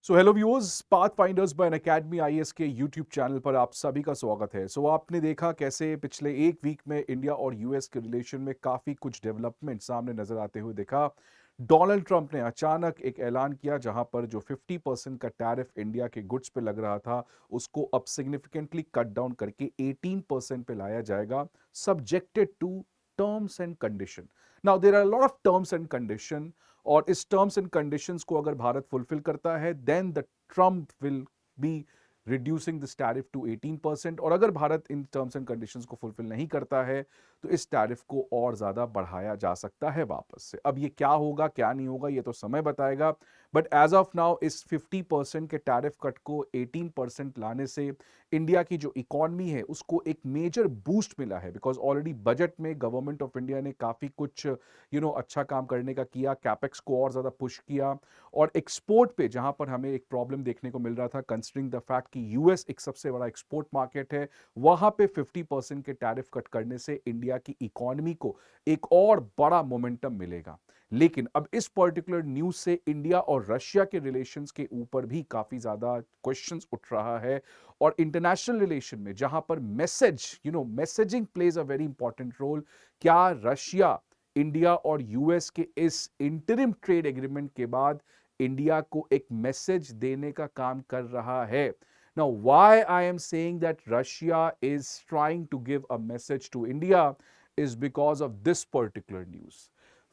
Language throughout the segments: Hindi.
So hello viewers, path finders by Unacademy IAS के यूट्यूब चैनल पर आप सभी का स्वागत है। आपने देखा कैसे पिछले एक वीक में इंडिया और यूएस के रिलेशन में काफ़ी कुछ डेवलपमेंट सामने नजर आते हुए देखा। डोनाल्ड ट्रंप ने अचानक एक ऐलान किया जहां पर जो 50% का टैरिफ इंडिया के गुड्स पे लग रहा था उसको अब सिग्निफिकेंटली कट डाउन करके 18% पे लाया जाएगा, subjected to terms and condition. Now there are lot of terms and condition, और इस टर्म्स एंड कंडीशंस को अगर भारत फुलफिल करता है then the Trump will be reducing this tariff to 18%, और अगर भारत इन टर्म्स एंड कंडीशंस को फुलफिल नहीं करता है तो इस टैरिफ को और ज्यादा बढ़ाया जा सकता है वापस से। अब ये क्या होगा क्या नहीं होगा ये तो समय बताएगा, बट एज ऑफ नाउ इस 50% के टैरिफ कट को 18% लाने से इंडिया की जो इकॉनमी है उसको एक मेजर बूस्ट मिला है, बिकॉज ऑलरेडी बजट में गवर्नमेंट ऑफ इंडिया ने काफी कुछ अच्छा काम करने का किया, कैपेक्स को और ज्यादा पुश किया। और एक्सपोर्ट पे जहां पर हमें एक प्रॉब्लम देखने को मिल रहा था, कंसिडरिंग द फैक्ट कि यूएस एक सबसे बड़ा एक्सपोर्ट मार्केट है, वहां पे 50% के टैरिफ कट करने से इंडिया की इकोनॉमी को एक और बड़ा मोमेंटम मिलेगा। लेकिन अब इस पर्टिकुलर न्यूज से इंडिया और रशिया के रिलेशंस के ऊपर भी काफी ज्यादा क्वेश्चंस उठ रहा है। और इंटरनेशनल रिलेशन में जहां पर messaging plays a very important role, क्या रशिया इंडिया और यूएस के इस इंटरिम ट्रेड एग्रीमेंट के बाद इंडिया को एक मैसेज देने का काम कर रहा है? Now, why I am saying that Russia is trying to give a message to India is because of this particular news.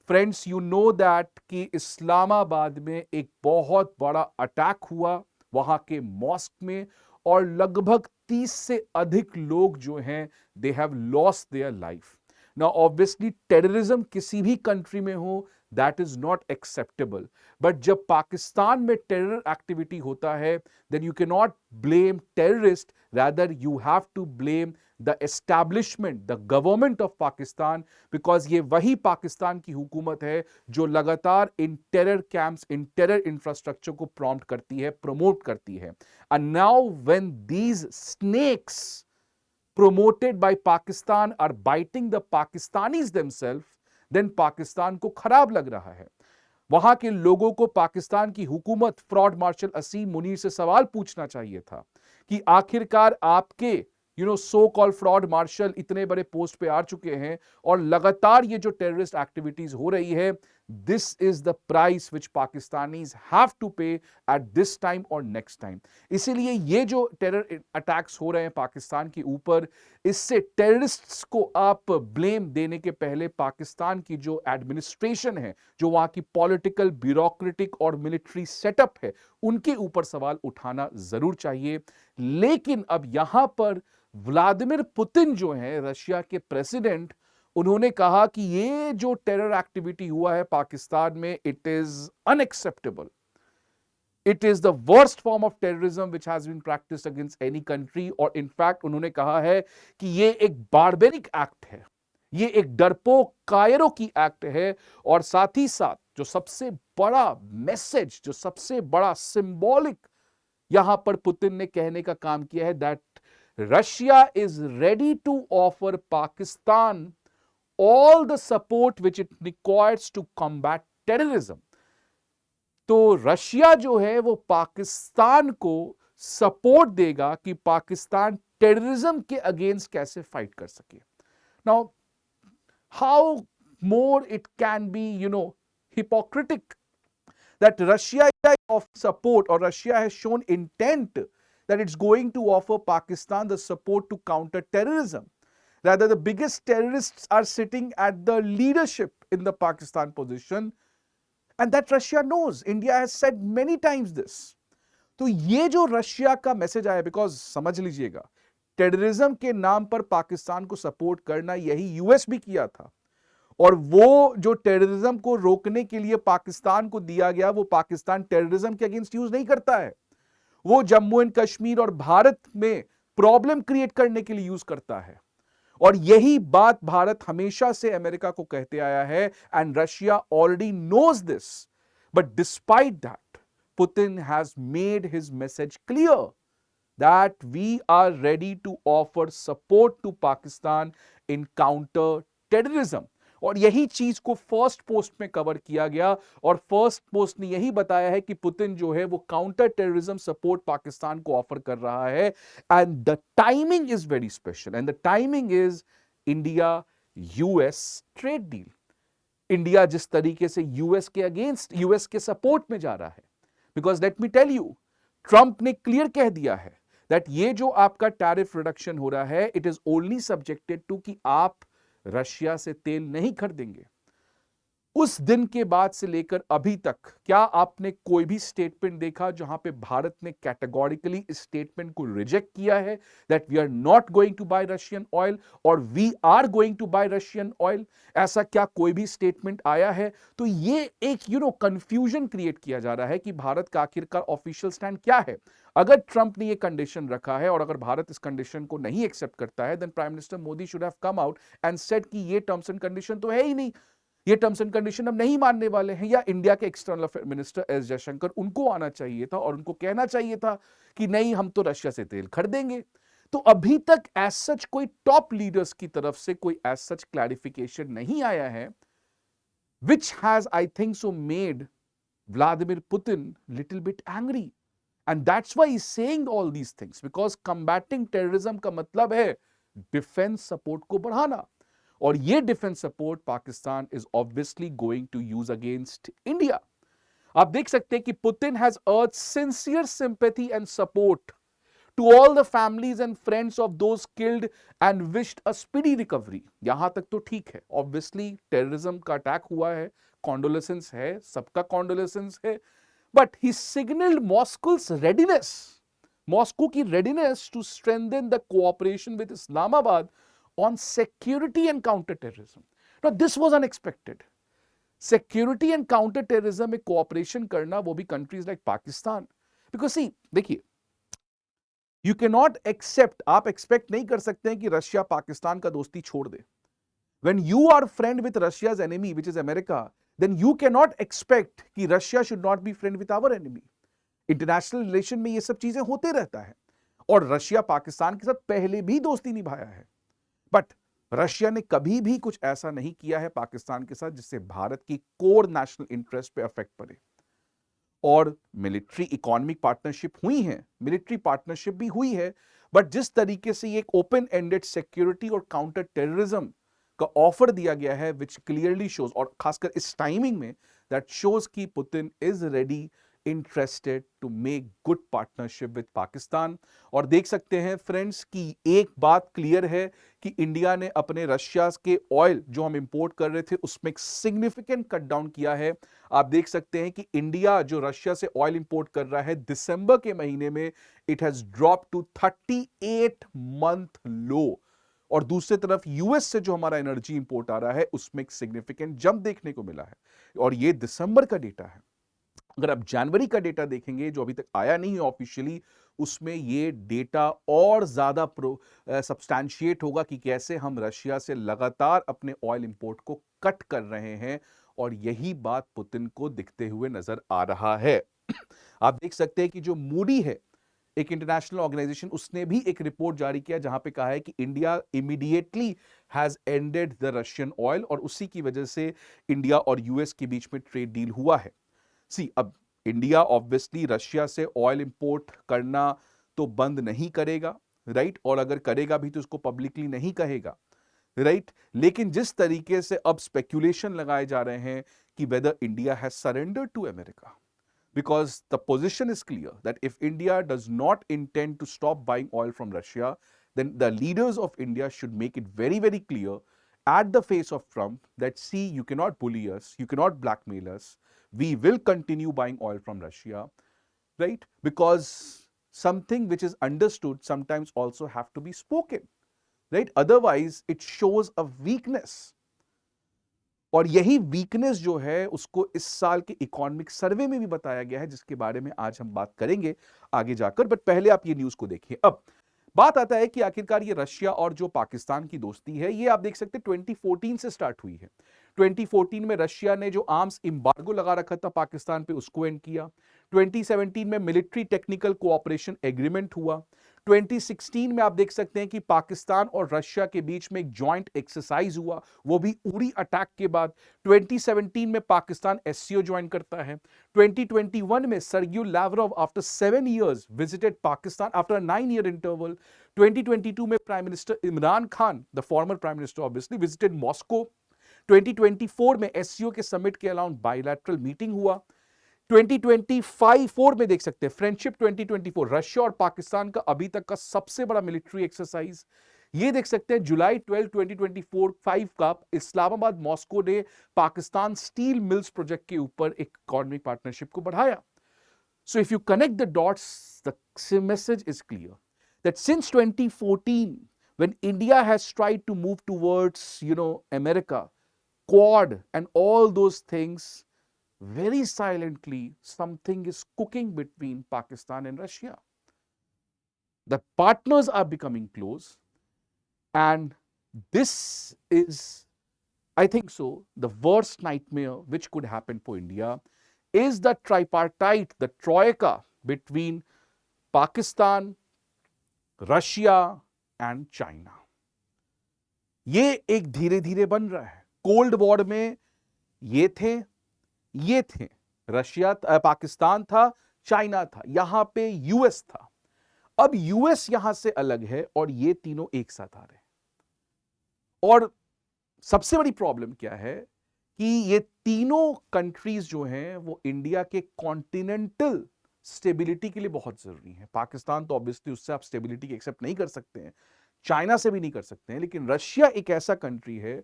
Friends, you know that कि इस्लामाबाद में एक बहुत बड़ा अटैक हुआ वहां के मॉस्क में, और लगभग 30 से अधिक लोग जो हैं they have lost their life. Now obviously terrorism किसी भी कंट्री में हो that is not acceptable, but जब पाकिस्तान में टेरर एक्टिविटी होता है then you can not blame terrorist, rather you have to blame the establishment, the government of Pakistan, because ये वही पाकिस्तान की हुकूमत है जो लगातार इन टेरर कैंप्स, इन टेरर इंफ्रास्ट्रक्चर को प्रॉम्प्ट करती है, प्रमोट करती है। And now when these snakes promoted by Pakistan are biting the Pakistanis themselves, then Pakistan को खराब लग रहा है। वहां के लोगों को पाकिस्तान की हुकूमत फ्रॉड मार्शल असीम मुनीर से सवाल पूछना चाहिए था कि आखिरकार आपके सो कॉल फ्रॉड मार्शल इतने बड़े पोस्ट पे आ चुके हैं और लगातार ये जो टेररिस्ट एक्टिविटीज हो रही है, this is the price which Pakistanis have to pay at this time और नेक्स्ट टाइम। इसीलिए ये जो टेरर अटैक्स हो रहे हैं पाकिस्तान के ऊपर, इससे टेररिस्ट्स को आप ब्लेम देने के पहले पाकिस्तान की जो एडमिनिस्ट्रेशन है, जो वहां की पॉलिटिकल, ब्यूरोक्रेटिक और मिलिट्री सेटअप है, उनके ऊपर सवाल उठाना जरूर चाहिए। लेकिन अब यहां पर व्लादिमीर पुतिन जो है रशिया के प्रेसिडेंट, उन्होंने कहा कि ये जो टेरर एक्टिविटी हुआ है पाकिस्तान में, it is unacceptable, it is the worst form of terrorism which has been practised against any country. और इनफैक्ट उन्होंने कहा है कि ये एक बारबेरिक एक्ट है, ये एक डरपोक कायरों की एक्ट है। और साथ ही साथ जो सबसे बड़ा मैसेज, जो सबसे बड़ा सिंबॉलिक यहां पर पुतिन ने कहने का काम किया है, that Russia is ready to offer Pakistan all the support which it requires to combat terrorism। तो रशिया जो है वो पाकिस्तान को सपोर्ट देगा कि पाकिस्तान टेररिज्म के अगेंस्ट कैसे फाइट कर सके। Now how more it can be hypocritic that Russia of support, or Russia has shown intent that it's going to offer Pakistan the support to counter terrorism. Rather, the biggest terrorists are sitting at the leadership in the Pakistan position, and that Russia knows. India has said many times this. तो ये जो रशिया का मैसेज आया, बिकॉज समझ लीजिएगा टेररिज्म के नाम पर पाकिस्तान को सपोर्ट करना यही यूएस भी किया था, और वो जो टेररिज्म को रोकने के लिए पाकिस्तान को दिया गया, वो पाकिस्तान टेररिज्म के अगेंस्ट यूज नहीं करता है, वो जम्मू एंड कश्मीर और भारत में प्रॉब्लम क्रिएट करने के लिए यूज करता है। और यही बात भारत हमेशा से अमेरिका को कहते आया है, and Russia already knows this, but despite that Putin has made his message clear that we are ready to offer support to Pakistan in counter terrorism. और यही चीज को फर्स्ट पोस्ट में कवर किया गया और फर्स्ट पोस्ट ने यही बताया है कि पुतिन जो है वो काउंटर टेररिज्म सपोर्ट पाकिस्तान को ऑफर कर रहा है and the timing is very special and the timing is India US trade deal. India जिस तरीके से यूएस के अगेंस्ट यूएस के सपोर्ट में जा रहा है, because let me tell you, Trump ने क्लियर कह दिया है दैट ये जो आपका टैरिफ रिडक्शन हो रहा है it is only subjected to कि आप रशिया से तेल नहीं खरीदेंगे। उस दिन के बाद से लेकर अभी तक क्या आपने कोई भी स्टेटमेंट देखा जहां पे भारत ने कैटेगोरिकली इस स्टेटमेंट को रिजेक्ट किया है that we are not going to buy Russian oil और we are going to buy Russian oil? ऐसा क्या कोई भी स्टेटमेंट आया है? तो ये एक कंफ्यूजन क्रिएट किया जा रहा है कि भारत का आखिरकार ऑफिशियल स्टैंड क्या है। अगर ट्रंप ने ये कंडीशन रखा है और अगर भारत इस कंडीशन को नहीं एक्सेप्ट करता है then prime minister Modi should have come out and said कि ये टर्म्स एंड कंडीशन तो है ही नहीं, ये टर्म्स एंड कंडीशन हम नहीं मानने वाले हैं। या इंडिया के external affair minister S Jaishankar, उनको आना चाहिए था और उनको कहना चाहिए था कि नहीं हम तो रशिया से तेल खरीदेंगे। तो अभी तक एज सच कोई टॉप लीडर्स की तरफ से कोई एज सच क्लैरिफिकेशन नहीं आया है which has I think so made Vladimir Putin little bit angry and that's why he's saying all these things because combating terrorism का मतलब है डिफेंस सपोर्ट को बढ़ाना और ये defence support Pakistan is obviously going to use against India. आप देख सकते हैं कि Putin has urged sincere sympathy and support to all the families and friends of those killed and wished a speedy recovery। यहां तक तो ठीक है, ऑब्वियसली टेररिज्म का अटैक हुआ है, कॉन्डोलेसेंस है, सबका कॉन्डोलेसेंस है, but he signalled Moscow's readiness, Moscow की readiness to strengthen the cooperation with Islamabad on security and counter terrorism. Now this was unexpected. Security and counter terrorism में कोऑपरेशन करना, वो भी countries like Pakistan, because see देखिए यू कैन नॉट एक्सेप्ट, आप एक्सपेक्ट नहीं कर सकते हैं कि रशिया पाकिस्तान का दोस्ती छोड़ दे। When you are friend with Russia's enemy, which is America, then you cannot expect कि Russia should not be friend with our enemy। International relation में ये सब चीजें होते रहता है और रशिया पाकिस्तान के साथ पहले भी दोस्ती निभाया है, बट रशिया ने कभी भी कुछ ऐसा नहीं किया है पाकिस्तान के साथ जिससे भारत की कोर नेशनल इंटरेस्ट पे अफेक्ट पड़े। और मिलिट्री इकोनॉमिक पार्टनरशिप हुई है, मिलिट्री पार्टनरशिप भी हुई है, बट जिस तरीके से ये एक ओपन एंडेड सिक्योरिटी और काउंटर टेररिज्म का ऑफर दिया गया है विच क्लियरली शोज, और खासकर इस टाइमिंग में, दैट शोज कि Putin is ready interested to make good partnership with Pakistan. और देख सकते हैं फ्रेंड्स कि एक बात क्लियर है कि इंडिया ने अपने रशिया के ऑयल जो हम इंपोर्ट कर रहे थे उसमें एक सिग्निफिकेंट कट डाउन किया है। आप देख सकते हैं कि इंडिया जो रशिया से ऑयल इंपोर्ट कर रहा है दिसंबर के महीने में it has drop to 38 month low, और दूसरी तरफ यूएस से जो हमारा एनर्जी इंपोर्ट आ रहा है उसमें एक सिग्निफिकेंट जंप देखने को मिला है, और ये दिसंबर का डेटा है। अगर आप जनवरी का डेटा देखेंगे जो अभी तक आया नहीं है ऑफिशियली, उसमें ये डेटा और ज्यादा सब्सटैंशिएट होगा कि कैसे हम रशिया से लगातार अपने ऑयल इंपोर्ट को कट कर रहे हैं, और यही बात पुतिन को दिखते हुए नजर आ रहा है। आप देख सकते हैं कि जो मूडी है, एक इंटरनेशनल ऑर्गेनाइजेशन, उसने भी एक रिपोर्ट जारी किया जहां पे कहा है कि India immediately has ended the Russian oil, और उसी की वजह से इंडिया और यूएस के बीच में ट्रेड डील हुआ है। सी, अब इंडिया ऑब्वियसली रशिया से ऑयल इंपोर्ट करना तो बंद नहीं करेगा, राइट, और अगर करेगा भी तो उसको पब्लिकली नहीं कहेगा, राइट। लेकिन जिस तरीके से अब स्पेक्यूलेशन लगाए जा रहे हैं कि whether India has surrendered to America, because the position is clear that if India does not intend to stop buying oil from Russia, then the leaders of India should make it very, very clear at the face of Trump that, see, you cannot bully us, you cannot blackmail us, we will continue buying oil from Russia, right? Because something which is understood sometimes also have to be spoken, right? Otherwise, it shows a weakness. और यही वीकनेस जो है उसको इस साल के इकोनॉमिक सर्वे में भी बताया गया है, जिसके बारे में आज हम बात करेंगे आगे जाकर, बट पहले आप ये न्यूज को देखिए। अब बात आता है कि आखिरकार ये रशिया और जो पाकिस्तान की दोस्ती है, ये आप देख सकते हैं 2014 से स्टार्ट हुई है। 2014 में रशिया ने जो आर्म्स एम्बार्गो लगा रखा था पाकिस्तान पे, उसको एंड किया। 2017 में मिलिट्री टेक्निकल कोऑपरेशन एग्रीमेंट हुआ। 2016 में आप देख सकते हैं कि पाकिस्तान और रशिया के बीच में एक जॉइंट एक्सरसाइज हुआ, वो भी उरी अटैक के बाद। 2017 में पाकिस्तान एससीओ ज्वाइन करता है। 2021 में Sergio Lavrov after 7 years visited Pakistan after a 9 year interval. 2022 में prime minister Imran Khan, the former prime minister obviously, visited Moscow. 2024 में एससीओ के समिट के अलाउंड बायलैटरल मीटिंग हुआ। 2025 में देख सकते हैं फ्रेंडशिप 2024, रशिया और पाकिस्तान का अभी तक का सबसे बड़ा मिलिट्री एक्सरसाइज। ये देख सकते हैं जुलाई 12, 2024 का इस्लामाबाद मॉस्को ने पाकिस्तान स्टील मिल्स प्रोजेक्ट के ऊपर एक इकोनॉमिक पार्टनरशिप को बढ़ाया। So if you connect the dots, the message is clear that since 2014 when India has tried to move towards, America, Quad and all those things, very silently something is cooking between Pakistan and Russia. The partners are becoming close, and this is, I think so, the worst nightmare which could happen for India is the tripartite, the troika between Pakistan, Russia and China. ये एक धीरे धीरे बन रहा है। कोल्ड वॉर में ये थे रशिया, पाकिस्तान था, चाइना था, यहां पे यूएस था। अब यूएस यहां से अलग है और ये तीनों एक साथ आ रहे हैं। और सबसे बड़ी प्रॉब्लम क्या है कि ये तीनों कंट्रीज जो हैं वो इंडिया के कॉन्टिनेंटल स्टेबिलिटी के लिए बहुत जरूरी है। पाकिस्तान तो ऑब्वियसली उससे आप स्टेबिलिटी एक्सेप्ट नहीं कर सकते हैं, चाइना से भी नहीं कर सकते हैं, लेकिन रशिया एक ऐसा कंट्री है,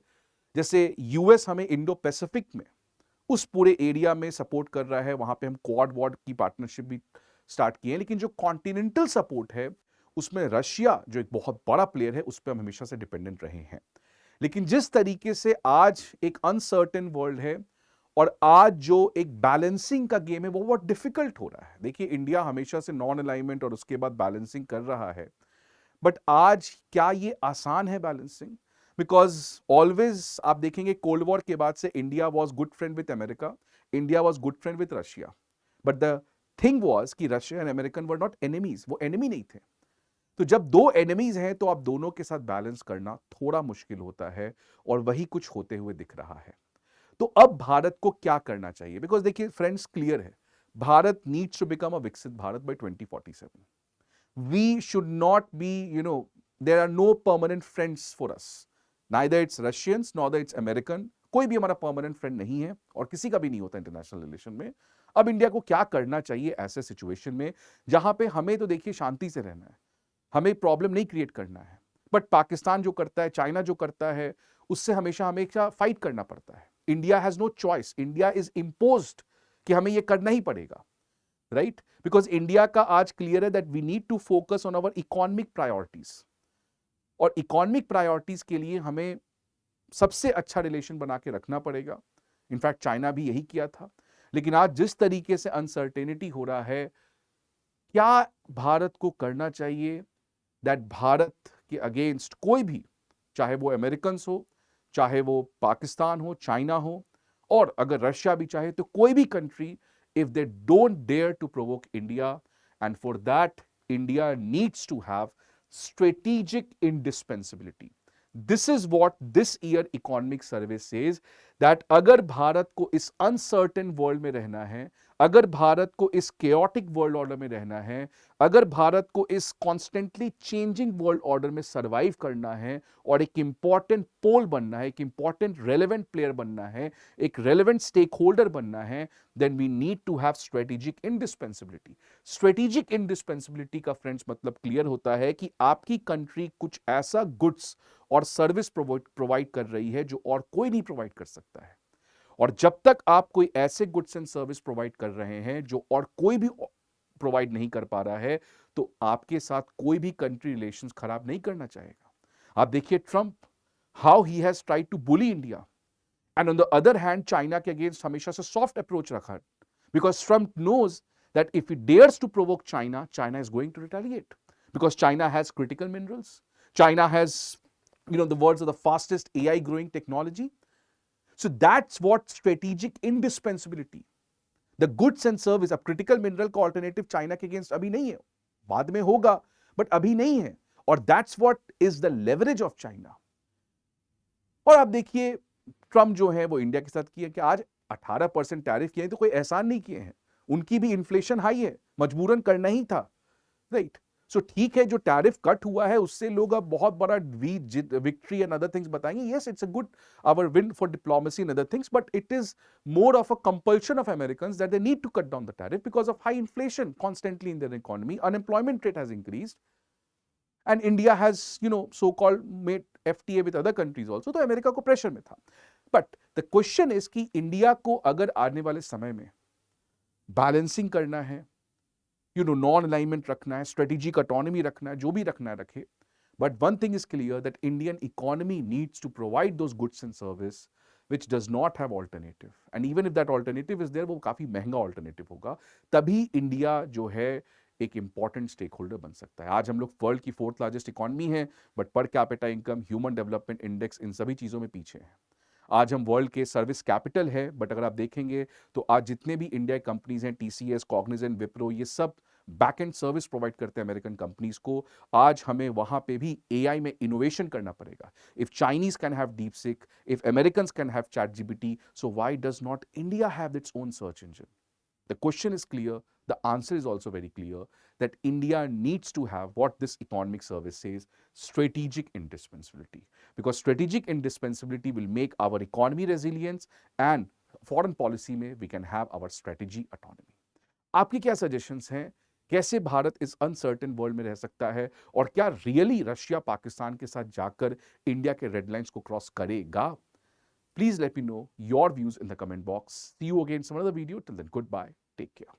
जैसे यूएस हमें इंडो पैसिफिक में उस पूरे एरिया में सपोर्ट कर रहा है, वहां पे हम क्वाड वॉड की पार्टनरशिप भी स्टार्ट किए हैं, लेकिन जो कॉन्टिनेंटल सपोर्ट है उसमें रशिया जो एक बहुत बड़ा प्लेयर है उस पर हम हमेशा से डिपेंडेंट रहे हैं। लेकिन जिस तरीके से आज एक अनसर्टेन वर्ल्ड है और आज जो एक बैलेंसिंग का गेम है वो बहुत डिफिकल्ट हो रहा है। देखिए इंडिया हमेशा से नॉन अलाइनमेंट और उसके बाद बैलेंसिंग कर रहा है, बट आज क्या ये आसान है बैलेंसिंग? बिकॉज ऑलवेज आप देखेंगे कोल्ड वॉर के बाद से India was good friend with America, India was good friend with Russia, but the thing was कि Russia and American were not enemies, वो एनिमी नहीं थे। तो जब दो एनिमीज हैं तो आप दोनों के साथ बैलेंस करना थोड़ा मुश्किल होता है, और वही कुछ होते हुए दिख रहा है। तो अब भारत को क्या करना चाहिए? बिकॉज देखिए फ्रेंड्स, क्लियर है, Bharat needs to become a Viksit Bharat by 2047। We should not be, there are no permanent friends for us. Neither it's Russians, neither it's American. कोई भी हमारा परमानेंट फ्रेंड नहीं है और किसी का भी नहीं होता इंटरनेशनल रिलेशन में। अब इंडिया को क्या करना चाहिए ऐसे सिचुएशन में जहां पे हमें तो देखिए शांति से रहना है, हमें प्रॉब्लम नहीं क्रिएट करना है, बट पाकिस्तान जो करता है, चाइना जो करता है, उससे हमेशा हमेशा फाइट करना पड़ता है। India has no choice, India is imposed कि हमें ये करना ही पड़ेगा, राइट? बिकॉज इंडिया का आज क्लियर है that we need to focus on our economic priorities, और इकोनॉमिक प्रायोरिटीज के लिए हमें सबसे अच्छा रिलेशन बना के रखना पड़ेगा। इनफैक्ट चाइना भी यही किया था। लेकिन आज जिस तरीके से अनसर्टेनिटी हो रहा है, क्या भारत को करना चाहिए दैट भारत के अगेंस्ट कोई भी, चाहे वो अमेरिकन हो, चाहे वो पाकिस्तान हो, चाइना हो, और अगर रशिया भी चाहे, तो कोई भी country, if they don't dare to provoke India, and for that India needs to have strategic indispensability. This is what this year economic survey says, that अगर भारत को इस uncertain world में रहना है, अगर भारत को इस chaotic world order में रहना है, अगर भारत को इस constantly changing world order में survive करना है और एक important pole बनना है, एक important relevant player बनना है, एक relevant stakeholder बनना है, then we need to have strategic indispensability. Strategic indispensability का friends मतलब clear होता है कि आपकी country कुछ ऐसा goods और सर्विस प्रोवाइड कर रही है जो और कोई नहीं प्रोवाइड कर सकता है। और जब तक आप कोई ऐसे गुड्स एंड सर्विस प्रोवाइड कर रहे हैं जो और कोई भी प्रोवाइड नहीं कर पा रहा है, तो आपके साथ कोई भी कंट्री रिलेशंस खराब नहीं करना चाहेगा। आप देखिए Trump, how he has tried to bully India, and on the other hand China के अगेंस्ट हमेशा से सॉफ्ट अप्रोच रखा, because Trump knows that if he dares to provoke China, China is going to retaliate, because China has critical minerals, China has, the world's the fastest AI growing technology. So that's what strategic indispensability. The goods and service, अब critical mineral का alternative China के against अभी नहीं है, बाद में होगा, बट अभी नहीं है, और that's what is the leverage of China. और आप देखिए ट्रम्प जो है वो इंडिया के साथ किए कि आज 18% टैरिफ किए हैं, तो कोई एहसान नहीं किए हैं, उनकी भी इन्फ्लेशन हाई है, मजबूरन करना ही था, राइट। सो ठीक है, जो टैरिफ कट हुआ है उससे लोग अब बहुत बड़ा विक्ट्री एंड अदर थिंग्स बताएंगे। Yes, it's a good our win for diplomacy and other things, but it is more of a compulsion of Americans that they need to cut down the tariff because of high inflation constantly in their economy. Unemployment rate has increased, and India has, so-called made FTA with other countries also. तो अमेरिका को प्रेशर में था। बट द क्वेश्चन इज कि इंडिया को अगर आने वाले समय में बैलेंसिंग करना है, नॉन अलाइनमेंट रखना है, स्ट्रेटेजिक ऑटोनॉमी रखना है, जो भी रखना है रखे, but one thing is clear that Indian economy needs to provide those goods and service which does not have alternative, and even if that alternative is there, वो काफी महंगा alternative होगा, तभी इंडिया जो है एक इंपॉर्टेंट स्टेक होल्डर बन सकता है। आज हम लोग वर्ल्ड की 4th लार्जेस्ट इकोनॉमी है, but per capita income, human development index, इन सभी चीजों में पीछे हैं। आज हम वर्ल्ड के सर्विस कैपिटल है, बट अगर आप देखेंगे तो आज जितने भी इंडिया कंपनीज हैं, टीसीएस, कॉग्निजेंट, विप्रो, ये सब बैक एंड सर्विस प्रोवाइड करते हैं अमेरिकन कंपनीज को। आज हमें वहां पे भी एआई में इनोवेशन करना पड़ेगा। If Chinese can have deep sick, if American can have chat GPT, so why does not India have its own search engine? The question is clear. The answer is also very clear that India needs to have what this economic service says, strategic indispensability. Because strategic indispensability will make our economy resilient, and foreign policy में we can have our strategy autonomy. आपकी क्या सजेशंस हैं? कैसे भारत इस अनसर्टेन वर्ल्ड में रह सकता है, और क्या रियली रशिया पाकिस्तान के साथ जाकर इंडिया के रेड लाइंस को क्रॉस करेगा? Please let me know your views in the comment box. See you again in some other video. Till then, goodbye. Take care.